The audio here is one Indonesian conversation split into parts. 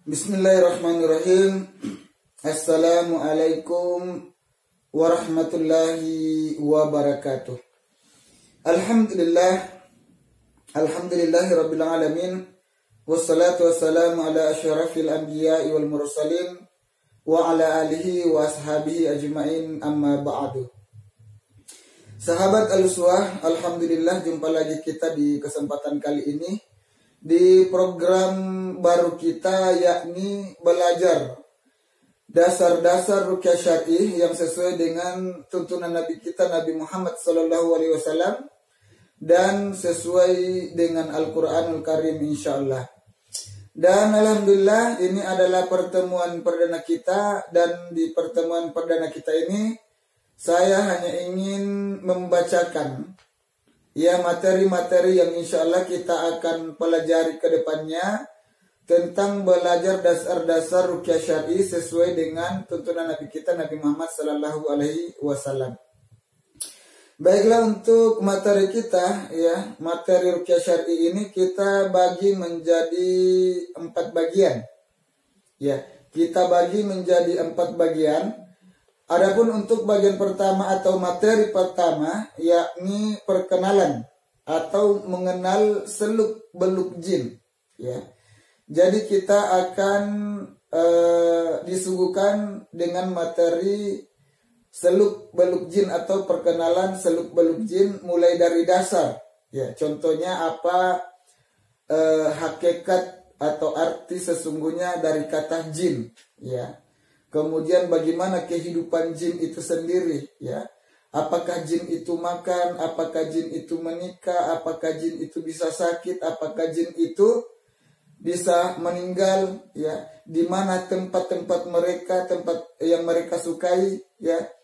Bismillahirrahmanirrahim. Assalamualaikum warahmatullahi wabarakatuh. Alhamdulillahi rabbil alamin. Wassalatu wassalamu ala asyrafil anbiya'i wal mursalin wa ala alihi wa ashabihi ajma'in, amma ba'du. Sahabat al-uswah, alhamdulillah jumpa lagi kita di kesempatan kali ini di program baru kita, yakni belajar dasar-dasar ruqyah syar'i yang sesuai dengan tuntunan Nabi kita Nabi Muhammad SAW dan sesuai dengan Al-Quranul Karim insyaallah. Dan alhamdulillah ini adalah pertemuan perdana kita, dan di pertemuan perdana kita ini saya hanya ingin membacakan materi-materi yang insya Allah kita akan pelajari ke depannya tentang belajar dasar-dasar ruqyah syar'i sesuai dengan tuntunan Nabi kita Nabi Muhammad Sallallahu Alaihi Wasallam. Baiklah, untuk materi kita materi ruqyah syar'i ini kita bagi menjadi 4 bagian. Kita bagi menjadi 4 bagian. Adapun untuk bagian pertama atau materi pertama, yakni perkenalan atau mengenal seluk-beluk jin. Jadi kita akan disuguhkan dengan materi seluk-beluk jin atau perkenalan seluk-beluk jin mulai dari dasar. Contohnya apa hakikat atau arti sesungguhnya dari kata jin. Kemudian bagaimana kehidupan jin itu sendiri, apakah jin itu makan, apakah jin itu menikah, apakah jin itu bisa sakit, apakah jin itu bisa meninggal, di mana tempat-tempat mereka, tempat yang mereka sukai,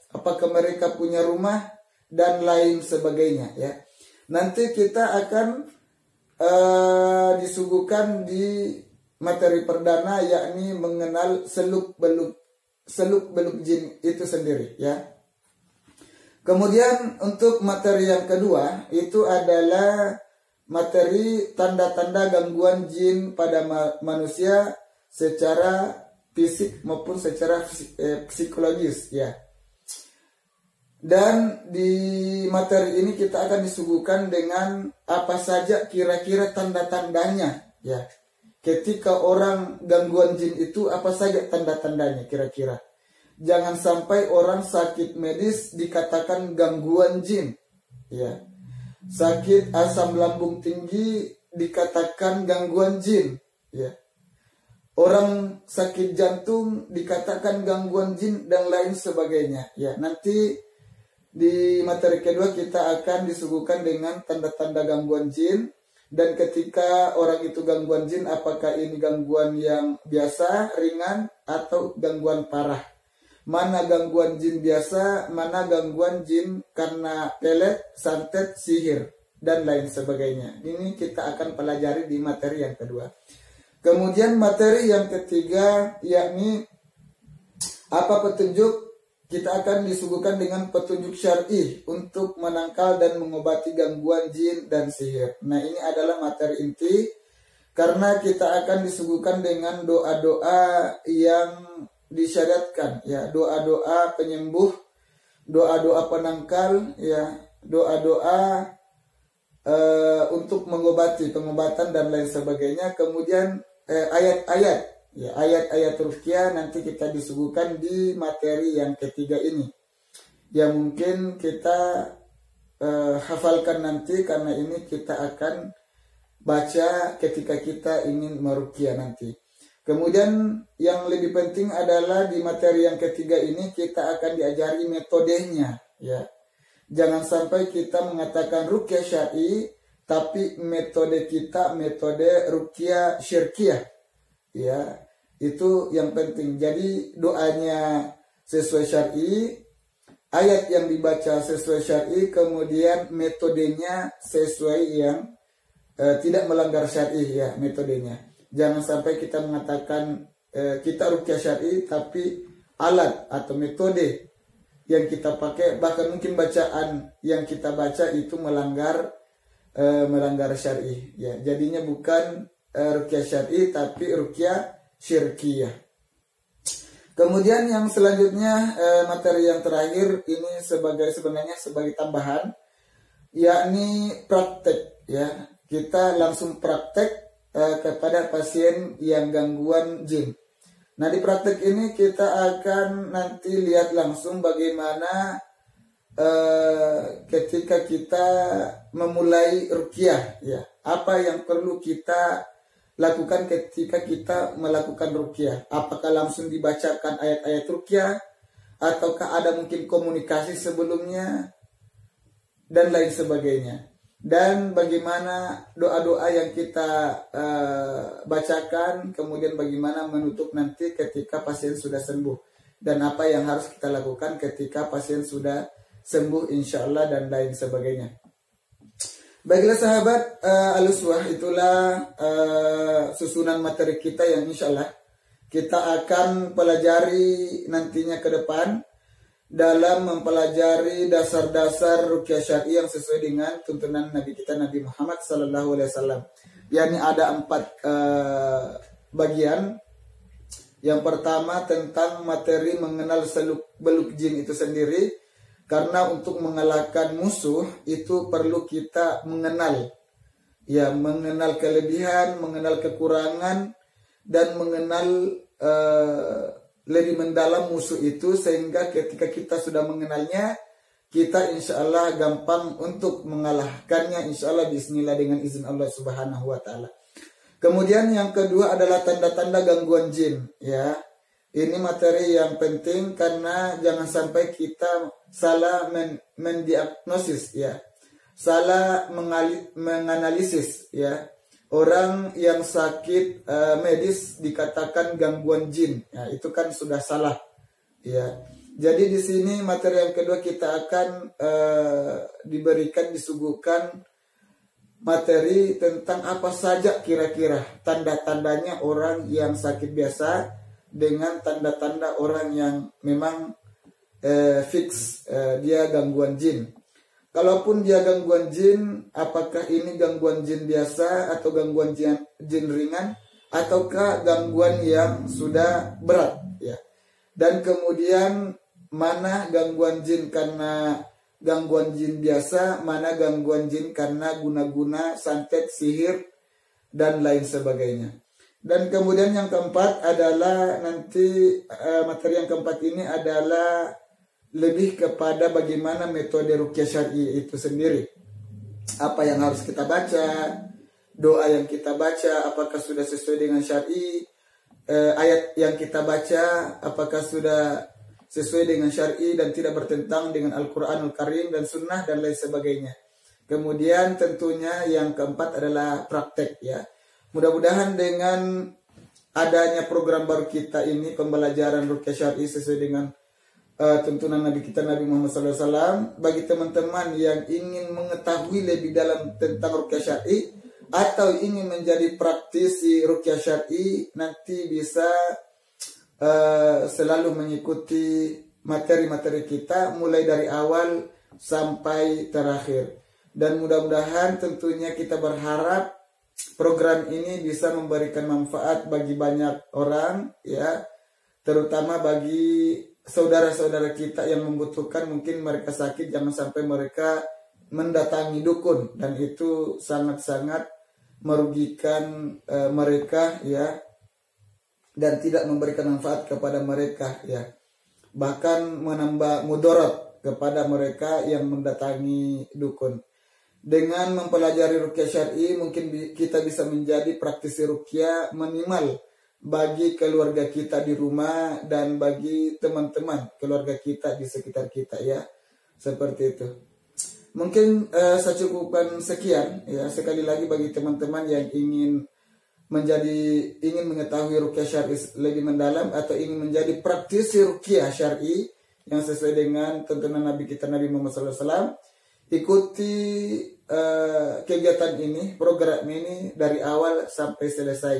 apakah mereka punya rumah dan lain sebagainya. Nanti kita akan disuguhkan di materi perdana, yakni mengenal seluk-beluk jin itu sendiri. Kemudian untuk materi yang kedua itu adalah materi tanda-tanda gangguan jin pada manusia secara fisik maupun secara psikologis. Dan di materi ini kita akan disuguhkan dengan apa saja kira-kira tanda-tandanya. Ketika orang gangguan jin itu apa saja tanda-tandanya kira-kira. Jangan sampai orang sakit medis dikatakan gangguan jin. Sakit asam lambung tinggi dikatakan gangguan jin. Orang sakit jantung dikatakan gangguan jin dan lain sebagainya. Nanti di materi kedua kita akan disuguhkan dengan tanda-tanda gangguan jin. Dan ketika orang itu gangguan jin, apakah ini gangguan yang biasa, ringan, atau gangguan parah. Mana gangguan jin biasa, mana gangguan jin karena pelet, santet, sihir, dan lain sebagainya. Ini kita akan pelajari di materi yang kedua. Kemudian materi yang ketiga, yakni apa petunjuk. Kita akan disuguhkan dengan petunjuk syar'i untuk menangkal dan mengobati gangguan jin dan sihir. Nah, ini adalah materi inti karena kita akan disuguhkan dengan doa-doa yang disyariatkan, doa-doa penyembuh, doa-doa penangkal, doa-doa untuk pengobatan dan lain sebagainya. Kemudian ayat-ayat. Ayat-ayat ruqyah nanti kita disuguhkan di materi yang ketiga ini, yang mungkin kita hafalkan nanti karena ini kita akan baca ketika kita ingin meruqyah nanti. Kemudian yang lebih penting adalah di materi yang ketiga ini kita akan diajari metodenya. Jangan sampai kita mengatakan ruqyah syar'i tapi metode kita metode ruqyah syirkiyah. Itu yang penting. Jadi doanya sesuai syar'i, ayat yang dibaca sesuai syar'i, kemudian metodenya sesuai yang tidak melanggar syar'i metodenya. Jangan sampai kita mengatakan kita ruqyah syar'i tapi alat atau metode yang kita pakai, bahkan mungkin bacaan yang kita baca itu melanggar syar'i. Jadinya bukan ruqyah syar'i tapi ruqyah syirkiyah. Kemudian yang selanjutnya materi yang terakhir ini sebenarnya sebagai tambahan, yakni praktek ya. Kita langsung praktek kepada pasien yang gangguan jin. Nah, di praktek ini kita akan nanti lihat langsung bagaimana ketika kita memulai ruqyah ya. Apa yang perlu kita lakukan ketika kita melakukan ruqyah? Apakah langsung dibacakan ayat-ayat ruqyah ataukah ada mungkin komunikasi sebelumnya dan lain sebagainya? Dan bagaimana doa-doa yang kita bacakan, kemudian bagaimana menutup nanti ketika pasien sudah sembuh, dan apa yang harus kita lakukan ketika pasien sudah sembuh insya Allah dan lain sebagainya. Baiklah sahabat Al-Uswah, itulah susunan materi kita yang insya Allah kita akan pelajari nantinya ke depan dalam mempelajari dasar-dasar ruqyah syar'i yang sesuai dengan tuntunan Nabi kita Nabi Muhammad SAW. yakni ada 4 bagian. Yang pertama tentang materi mengenal seluk-beluk jin itu sendiri. Karena untuk mengalahkan musuh itu perlu kita mengenal. Ya, mengenal kelebihan, mengenal kekurangan, dan mengenal lebih mendalam musuh itu, sehingga ketika kita sudah mengenalnya, kita insya Allah gampang untuk mengalahkannya, insya Allah bismillah dengan izin Allah Subhanahu wa Ta'ala. Kemudian yang kedua adalah tanda-tanda gangguan jin. Ya, ini materi yang penting karena jangan sampai kita salah mendiagnosis, ya, salah menganalisis, ya. Orang yang sakit medis dikatakan gangguan jin, ya, itu kan sudah salah, ya. Jadi di sini materi yang kedua kita akan disuguhkan materi tentang apa saja kira-kira tanda-tandanya orang yang sakit biasa dengan tanda-tanda orang yang memang fix dia gangguan jin. Kalaupun dia gangguan jin, apakah ini gangguan jin biasa atau gangguan jin ringan, ataukah gangguan yang sudah berat, ya. Dan kemudian mana gangguan jin karena gangguan jin biasa, mana gangguan jin karena guna-guna santet, sihir, dan lain sebagainya. Dan kemudian yang keempat adalah nanti materi yang keempat ini adalah lebih kepada bagaimana metode ruqyah syar'i itu sendiri. Apa yang harus kita baca, doa yang kita baca apakah sudah sesuai dengan syar'i, ayat yang kita baca apakah sudah sesuai dengan syar'i dan tidak bertentangan dengan Al-Qur'anul Karim dan sunnah dan lain sebagainya. Kemudian tentunya yang keempat adalah praktek, ya. Mudah-mudahan dengan adanya program baru kita ini, pembelajaran ruqyah syar'i sesuai dengan tuntunan Nabi kita Nabi Muhammad SAW, bagi teman-teman yang ingin mengetahui lebih dalam tentang ruqyah syar'i atau ingin menjadi praktisi ruqyah syar'i, nanti bisa selalu mengikuti materi-materi kita mulai dari awal sampai terakhir. Dan mudah-mudahan tentunya kita berharap program ini bisa memberikan manfaat bagi banyak orang, ya, terutama bagi saudara-saudara kita yang membutuhkan. Mungkin mereka sakit, jangan sampai mereka mendatangi dukun, dan itu sangat-sangat merugikan mereka, ya, dan tidak memberikan manfaat kepada mereka, ya, bahkan menambah mudarat kepada mereka yang mendatangi dukun. Dengan mempelajari ruqyah syar'i mungkin kita bisa menjadi praktisi ruqyah minimal bagi keluarga kita di rumah dan bagi teman-teman keluarga kita di sekitar kita, ya, seperti itu. Mungkin saya cukupkan sekian, ya. Sekali lagi bagi teman-teman yang ingin mengetahui ruqyah syar'i lebih mendalam atau ingin menjadi praktisi ruqyah syar'i yang sesuai dengan tuntunan Nabi kita Nabi Muhammad SAW, ikuti kegiatan ini, program ini dari awal sampai selesai,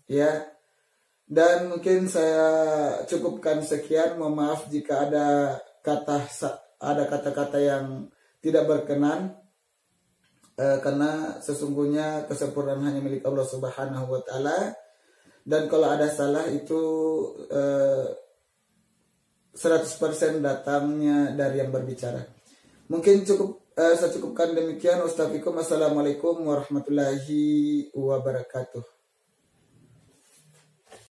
ya. Dan mungkin saya cukupkan sekian. Mohon maaf jika ada kata-kata yang tidak berkenan, karena sesungguhnya kesempurnaan hanya milik Allah Subhanahu wa Ta'ala. Dan kalau ada salah itu 100% datangnya dari yang berbicara. Mungkin saya cukupkan demikian. Assalamualaikum warahmatullahi wabarakatuh.